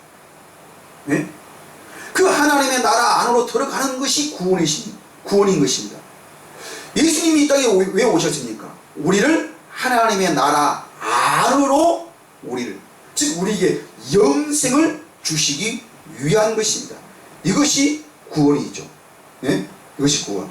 그 하나님의 나라 안으로 들어가는 것이 구원인 것입니다. 예수님이 이 땅에 왜 오셨습니까? 우리를 하나님의 나라 안으로 즉 우리에게 영생을 주시기 위한 것입니다. 이것이 구원이죠. 이것이 구원.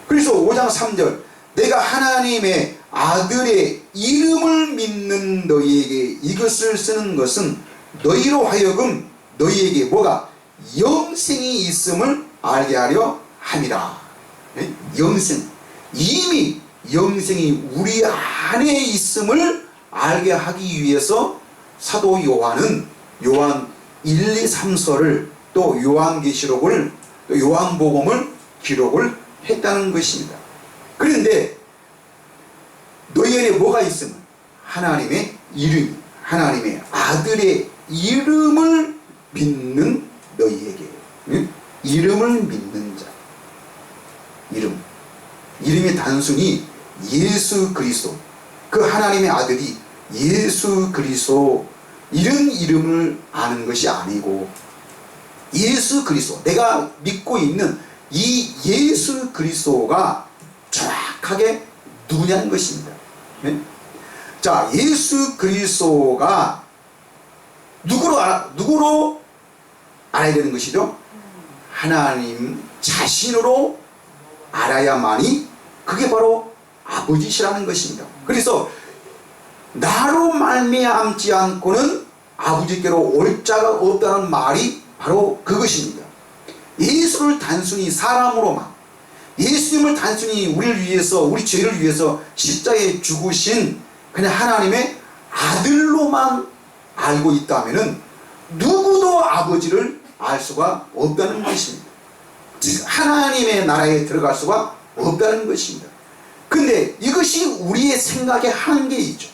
그래서 5장 3절, 내가 하나님의 아들의 이름을 믿는 너희에게 이것을 쓰는 것은 너희로 하여금 너희에게 뭐가? 영생이 있음을 알게 하려 함이라. 영생, 이미 영생이 우리 안에 있음을 알게 하기 위해서 사도 요한은 요한 1, 2, 3서를 또 요한계시록을 또 요한복음을 기록을 했다는 것입니다. 그런데 너희 안에 뭐가 있으면? 하나님의 이름, 하나님의 아들의 이름을 믿는 너희에게, 이름을 믿는 자, 이름이 단순히 예수 그리스도, 그 하나님의 아들이 예수 그리스도 이런 이름을 아는 것이 아니고 예수 그리스도, 내가 믿고 있는 이 예수 그리스도가 정확하게 누구냐는 것입니다. 자, 예수 그리스도가 누구로 알아야 되는 것이죠? 하나님 자신으로 알아야만이 그게 바로 아버지시라는 것입니다. 그래서 나로 말미암지 않고는 아버지께로 올 자가 없다는 말이 바로 그것입니다. 예수를 단순히 사람으로만, 예수님을 단순히 우리를 위해서, 우리 죄를 위해서 십자가에 죽으신 그냥 하나님의 아들로만 알고 있다면은 누구도 아버지를 알 수가 없다는 것입니다. 즉 하나님의 나라에 들어갈 수가 없다는 것입니다. 근데 이것이 우리의 생각의 한계이죠.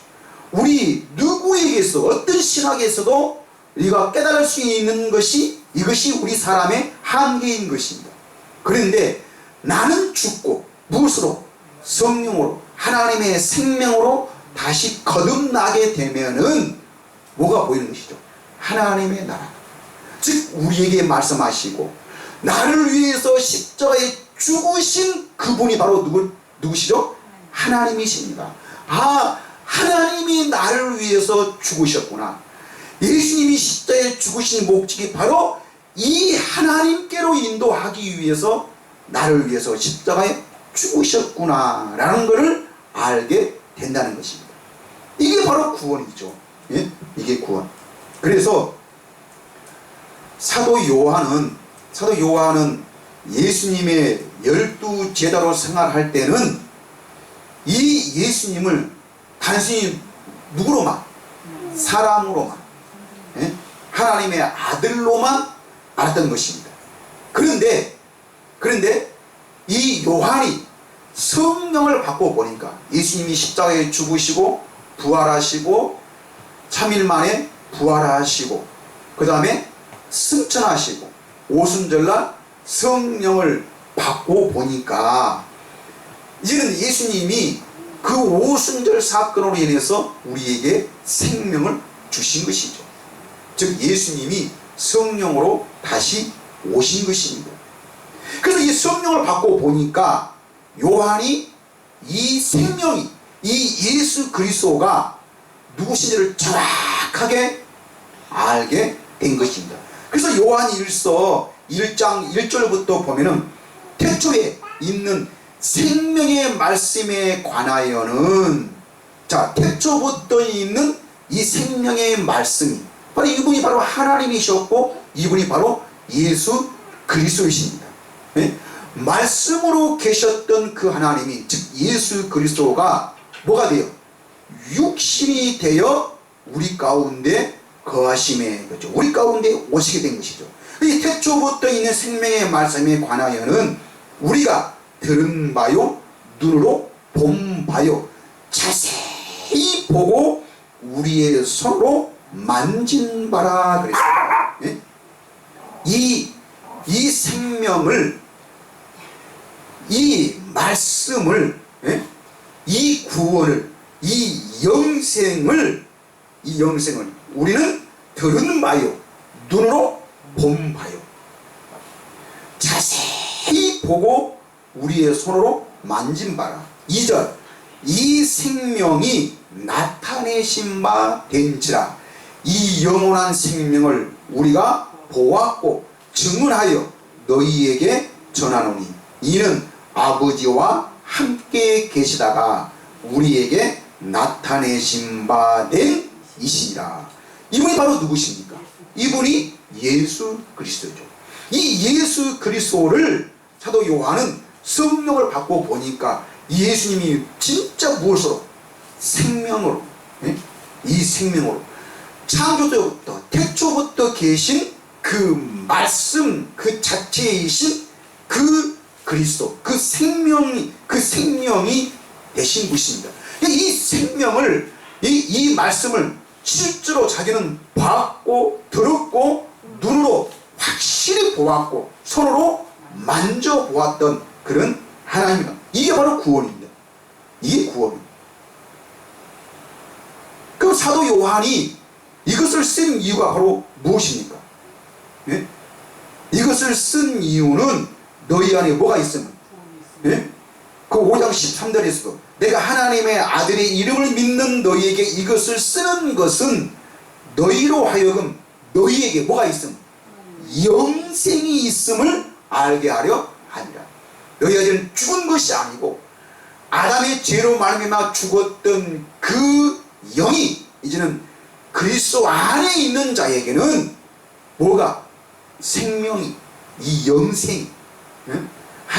우리 누구에게서, 어떤 신학에서도 우리가 깨달을 수 있는 것이, 이것이 우리 사람의 한계인 것입니다. 그런데 나는 죽고 무엇으로? 성령으로, 하나님의 생명으로 다시 거듭나게 되면은 뭐가 보이는 것이죠? 하나님의 나라. 즉 우리에게 말씀하시고 나를 위해서 십자가에 죽으신 그분이 바로 누구시죠? 하나님이십니다. 아, 하나님이 나를 위해서 죽으셨구나. 예수님이 십자가에 죽으신 목적이 바로 이 하나님께로 인도하기 위해서 나를 위해서 십자가에 죽으셨구나 라는 것을 알게 된다는 것입니다. 이게 바로 구원이죠. 예? 이게 구원. 그래서 사도 요한은 예수님의 12제자로 생활할 때는 이 예수님을 단순히 누구로만? 사람으로만, 예? 하나님의 아들로만 알았던 것입니다. 그런데 이 요한이 성령을 받고 보니까 예수님이 십자가에 죽으시고 부활하시고 3일 만에 부활하시고 그 다음에 승천하시고 오순절날 성령을 받고 보니까 이제는 예수님이 그 오순절 사건으로 인해서 우리에게 생명을 주신 것이죠. 즉 예수님이 성령으로 다시 오신 것입니다. 그래서 이 성령을 받고 보니까 요한이 이 생명이, 이 예수 그리스도가 누구신지를 정확하게 알게 된 것입니다. 그래서 요한일서 1장 1절부터 보면은 태초에 있는 생명의 말씀에 관하여는, 자, 태초부터 있는 이 생명의 말씀이 바로 이분이 바로 하나님이셨고 이분이 바로 예수 그리스도이십니다. 네? 말씀으로 계셨던 그 하나님이, 즉 예수 그리스도가 뭐가 돼요? 육신이 되어 우리 가운데 거하심에, 그렇죠, 우리 가운데 오시게 된 것이죠. 이 태초부터 있는 생명의 말씀에 관하여는 우리가 들은 바요, 눈으로 본 바요, 자세히 보고 우리의 손으로 만진 바라 그랬습니다. 네? 이 생명을, 이 말씀을, 예? 이 구원을, 이 영생을 우리는 들은 바요, 눈으로 본 바요, 자세히 보고 우리의 손으로 만진 바라. 2절, 이 생명이 나타내신 바 된지라. 이 영원한 생명을 우리가 보았고 증언하여 너희에게 전하노니 이는 아버지와 함께 계시다가 우리에게 나타내신 바 된 이시니라. 이분이 바로 누구십니까? 이분이 예수 그리스도죠. 이 예수 그리스도를 사도 요한은 성령을 받고 보니까 예수님이 진짜 무엇으로? 생명으로, 예? 이 생명으로 창조 때부터 태초부터 계신 그 말씀 그 자체이신 그 그리스도, 그 생명이 되신 분이십니다. 이 생명을, 이 말씀을 실제로 자기는 봤고 들었고 눈으로 확실히 보았고 손으로 만져보았던 그런 하나님입니다. 이게 바로 구원입니다. 이게 구원입니다. 그럼 사도 요한이 이것을 쓴 이유가 바로 무엇입니까? 예? 이것을 쓴 이유는 너희 안에 뭐가 있으면, 예? 그 5장 13절에서도 내가 하나님의 아들의 이름을 믿는 너희에게 이것을 쓰는 것은 너희로 하여금 너희에게 뭐가 있음? 영생이 있음을 알게 하려 하니라. 너희가 이제는 죽은 것이 아니고 아담의 죄로 말미암아 죽었던 그 영이 이제는 그리스도 안에 있는 자에게는 뭐가? 생명이, 이 영생이,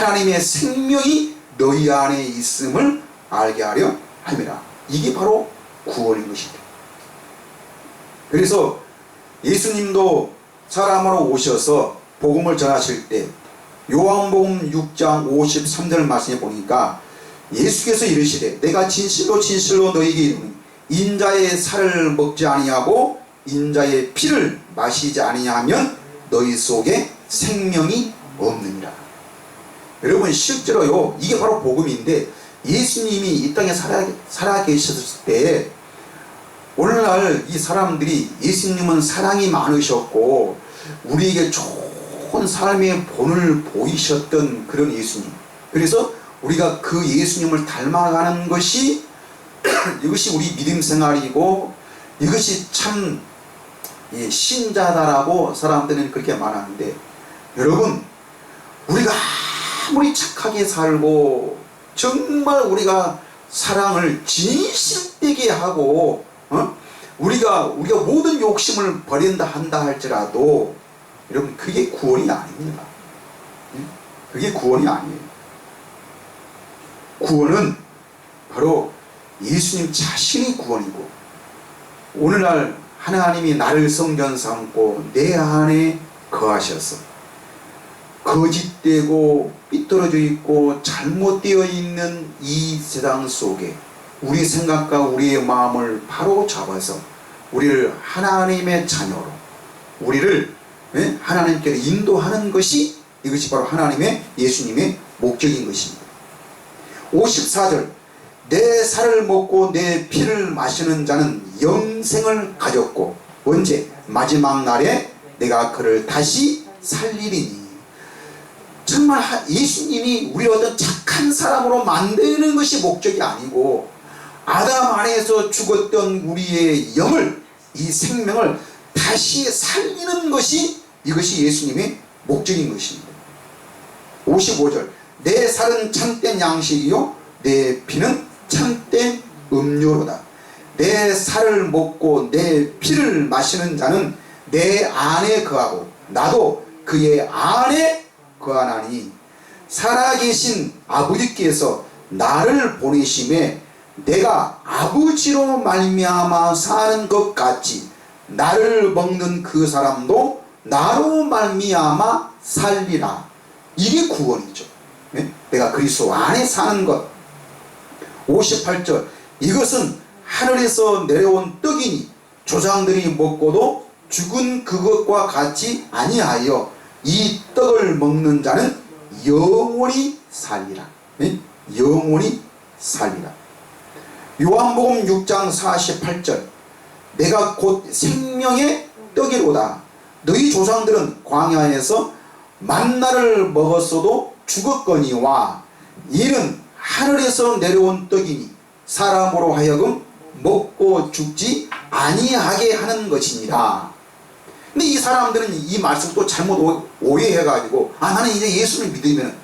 하나님의 생명이 너희 안에 있음을 알게 하려 함이라. 이게 바로 구원인 것입니다. 그래서 예수님도 사람으로 오셔서 복음을 전하실 때 요한복음 6장 53절 말씀에 보니까 예수께서 이르시되 내가 진실로 진실로 너희에게 이르노니 인자의 살을 먹지 아니하고 인자의 피를 마시지 아니하면 너희 속에 생명이 없느니라. 여러분 실제로요 이게 바로 복음인데 예수님이 이 땅에 살아 계셨을 때 오늘날 이 사람들이 예수님은 사랑이 많으셨고 우리에게 좋은 삶의 본을 보이셨던 그런 예수님. 그래서 우리가 그 예수님을 닮아가는 것이 이것이 우리 믿음 생활이고 이것이 참 신자다라고 사람들은 그렇게 말하는데 여러분 우리가 아무리 착하게 살고 정말 우리가 사랑을 진실되게 하고 우리가 모든 욕심을 버린다 한다 할지라도 여러분 그게 구원이 아닙니다. 그게 구원이 아니에요. 구원은 바로 예수님 자신이 구원이고 오늘날 하나님이 나를 성전 삼고 내 안에 거하셔서 거짓되고 삐뚤어져 있고 잘못되어 있는 이 세상 속에 우리 생각과 우리의 마음을 바로 잡아서 우리를 하나님의 자녀로 우리를 하나님께로 인도하는 것이 이것이 바로 하나님의 예수님의 목적인 것입니다. 54절 내 살을 먹고 내 피를 마시는 자는 영생을 가졌고 언제? 마지막 날에 내가 그를 다시 살리리니. 정말 예수님이 우리 어떤 착한 사람으로 만드는 것이 목적이 아니고 아담 안에서 죽었던 우리의 영을 이 생명을 다시 살리는 것이 이것이 예수님의 목적인 것입니다. 55절 내 살은 참된 양식이요 내 피는 참된 음료로다. 내 살을 먹고 내 피를 마시는 자는 내 안에 거하고 나도 그의 안에 거하나니 살아계신 아버지께서 나를 보내심에 내가 아버지로 말미암아 사는 것 같이 나를 먹는 그 사람도 나로 말미암아 살리라. 이게 구원이죠. 내가 그리스도 안에 사는 것. 58절 이것은 하늘에서 내려온 떡이니 조상들이 먹고도 죽은 그것과 같이 아니하여 이 떡을 먹는 자는 영원히 살리라. 영원히 살리라. 요한복음 6장 48절 내가 곧 생명의 떡이로다. 너희 조상들은 광야에서 만나를 먹었어도 죽었거니와 이는 하늘에서 내려온 떡이니 사람으로 하여금 먹고 죽지 아니하게 하는 것이니라. 근데 이 사람들은 이 말씀 또 잘못 오해해가지고 나는 이제 예수를 믿으면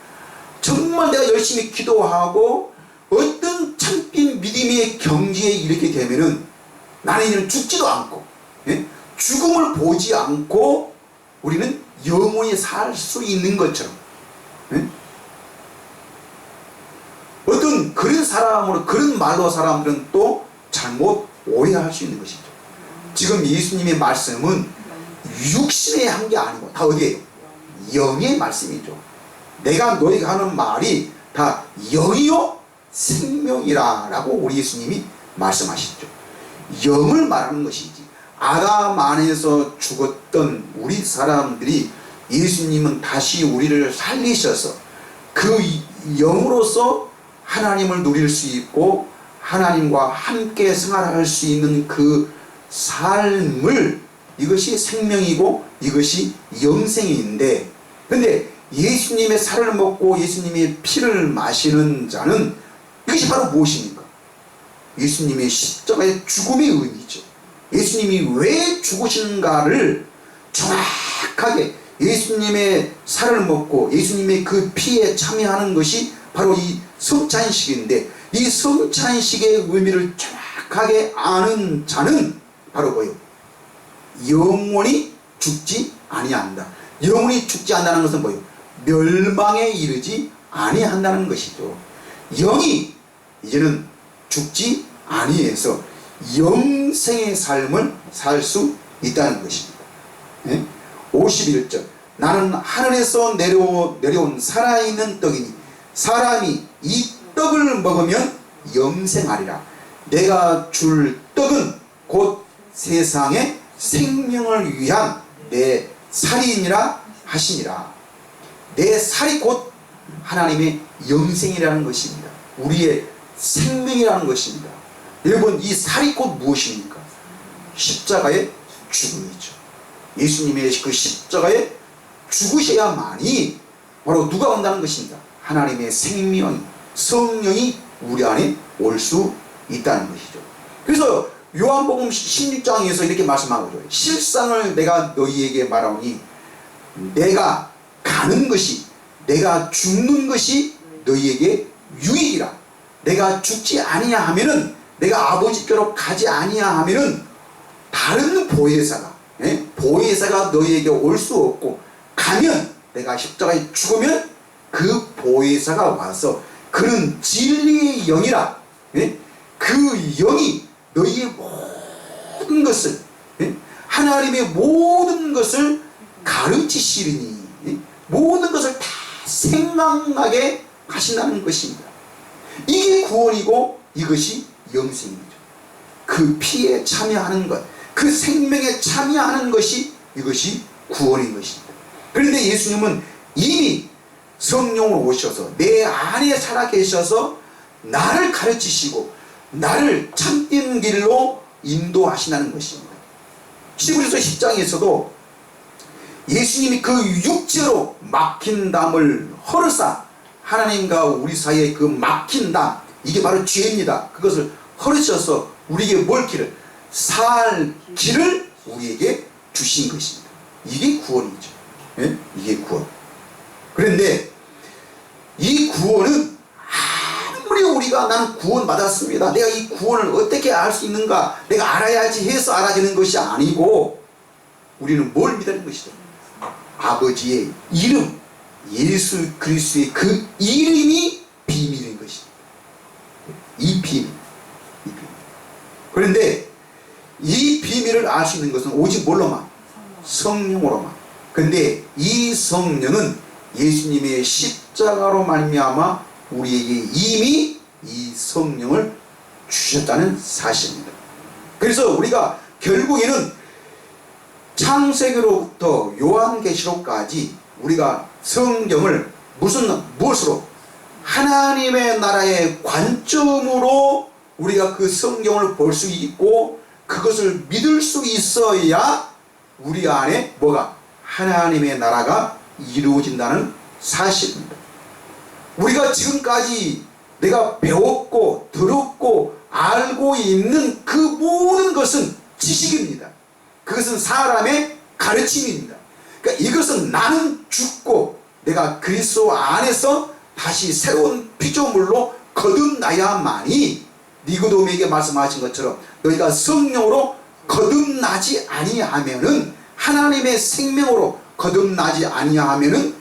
정말 내가 열심히 기도하고 어떤 참된 믿음의 경지에 이르게 되면은 나는 이제는 죽지도 않고 죽음을 보지 않고 우리는 영원히 살 수 있는 것처럼 어떤 그런 사람으로 그런 말로 사람들은 또 잘못 오해할 수 있는 것이죠. 지금 예수님의 말씀은 육신의 한 게 아니고 다 어디에요? 영의 말씀이죠. 내가 너희가 하는 말이 다 영이요 생명이라 라고 우리 예수님이 말씀하시죠. 영을 말하는 것이지 아담 안에서 죽었던 우리 사람들이 예수님은 다시 우리를 살리셔서 그 영으로서 하나님을 누릴 수 있고 하나님과 함께 생활할 수 있는 그 삶을 이것이 생명이고 이것이 영생인데 근데 예수님의 살을 먹고 예수님의 피를 마시는 자는 이것이 바로 무엇입니까? 예수님의 십자가의 죽음의 의미죠. 예수님이 왜 죽으신가를 정확하게 예수님의 살을 먹고 예수님의 그 피에 참여하는 것이 바로 이 성찬식인데 이 성찬식의 의미를 정확하게 아는 자는 바로 뭐예요? 영원히 죽지 아니한다. 영원히 죽지 않는다는 것은 뭐예요? 멸망에 이르지 아니한다는 것이죠. 영이 이제는 죽지 아니해서 영생의 삶을 살 수 있다는 것입니다. 51절 나는 하늘에서 내려온 살아있는 떡이니 사람이 이 떡을 먹으면 영생하리라. 내가 줄 떡은 곧 세상의 생명을 위한 내 살이니라 하시니라. 내 살이 곧 하나님의 영생이라는 것입니다. 우리의 생명이라는 것입니다. 여러분, 이 살이 곧 무엇입니까? 십자가의 죽음이죠. 예수님의 그 십자가에 죽으셔야만이 바로 누가 온다는 것입니다. 하나님의 생명, 성령이 우리 안에 올 수 있다는 것이죠. 그래서 요한복음 16장에서 이렇게 말씀하고요. 실상을 내가 너희에게 말하오니 내가 가는 것이, 내가 죽는 것이 너희에게 유익이라. 내가 죽지 아니하면은, 내가 아버지께로 가지 아니하면은 다른 보혜사가 너희에게 올 수 없고, 가면 내가 십자가에 죽으면 그 보혜사가 와서 그는 진리의 영이라. 그 영이 너희의 모든 것을, 하나님의 모든 것을 가르치시리니, 모든 것을 다 생각나게 하신다는 것입니다. 이게 구원이고 이것이 영생이죠. 그 피에 참여하는 것, 그 생명에 참여하는 것이 이것이 구원인 것입니다. 그런데 예수님은 이미 성령으로 오셔서 내 안에 살아 계셔서 나를 가르치시고 나를 참된 길로 인도하시는 것입니다. 히브리서 10장에서도 예수님이 그 육체로 막힌 담을 헐으사, 하나님과 우리 사이에 그 막힌 담, 이게 바로 죄입니다. 그것을 헐으셔서 우리에게 뭘 길을, 살 길을 우리에게 주신 것입니다. 이게 구원이죠. 이게 구원. 그런데 이 구원은 아무리 우리가 나는 구원 받았습니다, 내가 이 구원을 어떻게 알 수 있는가, 내가 알아야지 해서 알아지는 것이 아니고, 우리는 뭘 믿는 것이죠? 아버지의 이름, 예수 그리스도의 그 이름이 비밀인 것입니다. 이 비밀. 그런데 이 비밀을 알 수 있는 것은 오직 뭘로만? 성령으로만. 근데 이 성령은 예수님의 십자가로 말미암아 우리에게 이미 이 성령을 주셨다는 사실입니다. 그래서 우리가 결국에는 창세기로부터 요한계시록까지 우리가 성경을 무엇으로? 하나님의 나라의 관점으로 우리가 그 성경을 볼 수 있고 그것을 믿을 수 있어야 우리 안에 뭐가? 하나님의 나라가 이루어진다는 사실입니다. 우리가 지금까지 내가 배웠고 들었고 알고 있는 그 모든 것은 지식입니다. 그것은 사람의 가르침입니다. 그러니까 이것은 나는 죽고 내가 그리스도 안에서 다시 새로운 피조물로 거듭나야만이, 니고데모에게 말씀하신 것처럼 너희가 성령으로 거듭나지 아니하면은, 하나님의 생명으로 거듭나지 아니하면은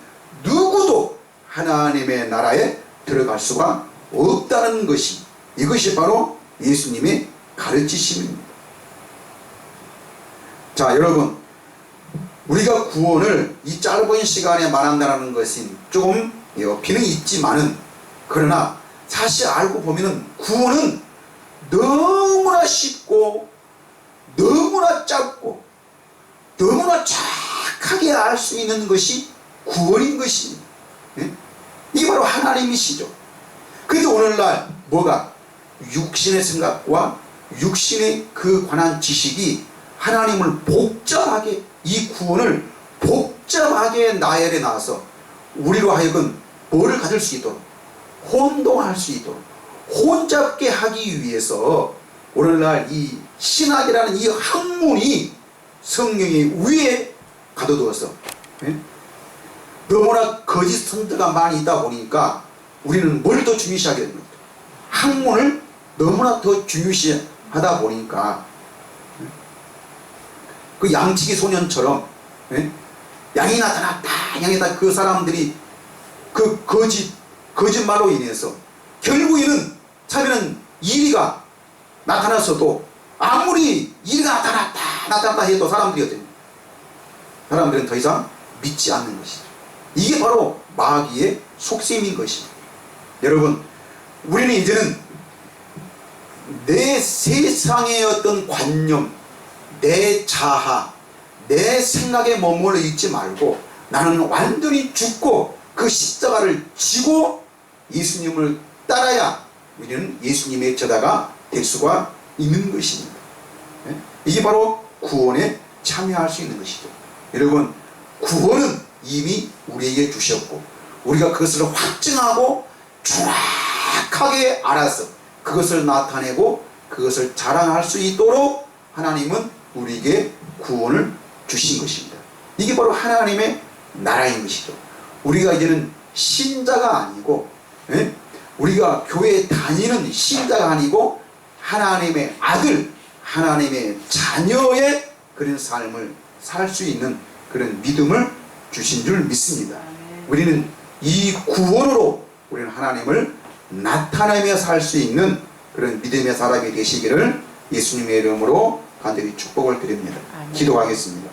누구도 하나님의 나라에 들어갈 수가 없다는 것이, 이것이 바로 예수님의 가르치심입니다. 자, 여러분, 우리가 구원을 이 짧은 시간에 말한다는 것은 조금 비는 있지만은, 그러나 사실 알고 보면은 구원은 너무나 쉽고 너무나 짧고 너무나 정확하게 알 수 있는 것이 구원인 것입니다. 이게 바로 하나님이시죠. 그런데 오늘날 뭐가? 육신의 생각과 육신의 그 관한 지식이 하나님을 복잡하게, 이 구원을 복잡하게 나열해 놔서 우리로 하여금 뭐를 가질 수 있도록, 혼동할 수 있도록, 혼잡게 하기 위해서 오늘날 이 신학이라는 이 학문이 성령의 위에 가둬두어서 너무나 거짓 선들가 많이 있다 보니까 우리는 뭘 더 중요시하게 됩니다. 학문을 너무나 더 중요시하다 보니까 그 양치기 소년처럼 양이 나타났다, 양이다, 그 사람들이 그 거짓 거짓말로 인해서 결국에는 차비는 이리가 나타났어도 아무리 이리가 나타났다 해도 사람들은 더 이상 믿지 않는 것이죠. 이게 바로 마귀의 속셈인 것입니다. 여러분, 우리는 이제는 내 세상의 어떤 관념, 내 자아, 내 생각에 머물러 있지 말고 나는 완전히 죽고 그 십자가를 지고 예수님을 따라야 우리는 예수님의 제자가 될 수가 있는 것입니다. 이게 바로 구원에 참여할 수 있는 것이죠. 여러분, 구원은 이미 우리에게 주셨고 우리가 그것을 확증하고 정확하게 알아서 그것을 나타내고 그것을 자랑할 수 있도록 하나님은 우리에게 구원을 주신 것입니다. 이게 바로 하나님의 나라인 것이죠. 우리가 이제는 신자가 아니고 우리가 교회에 다니는 신자가 아니고 하나님의 아들, 하나님의 자녀의 그런 삶을 살 수 있는 그런 믿음을 주신 줄 믿습니다. 우리는 이 구원으로 우리는 하나님을 나타내며 살 수 있는 그런 믿음의 사람이 되시기를 예수님의 이름으로 간절히 축복을 드립니다. 기도하겠습니다.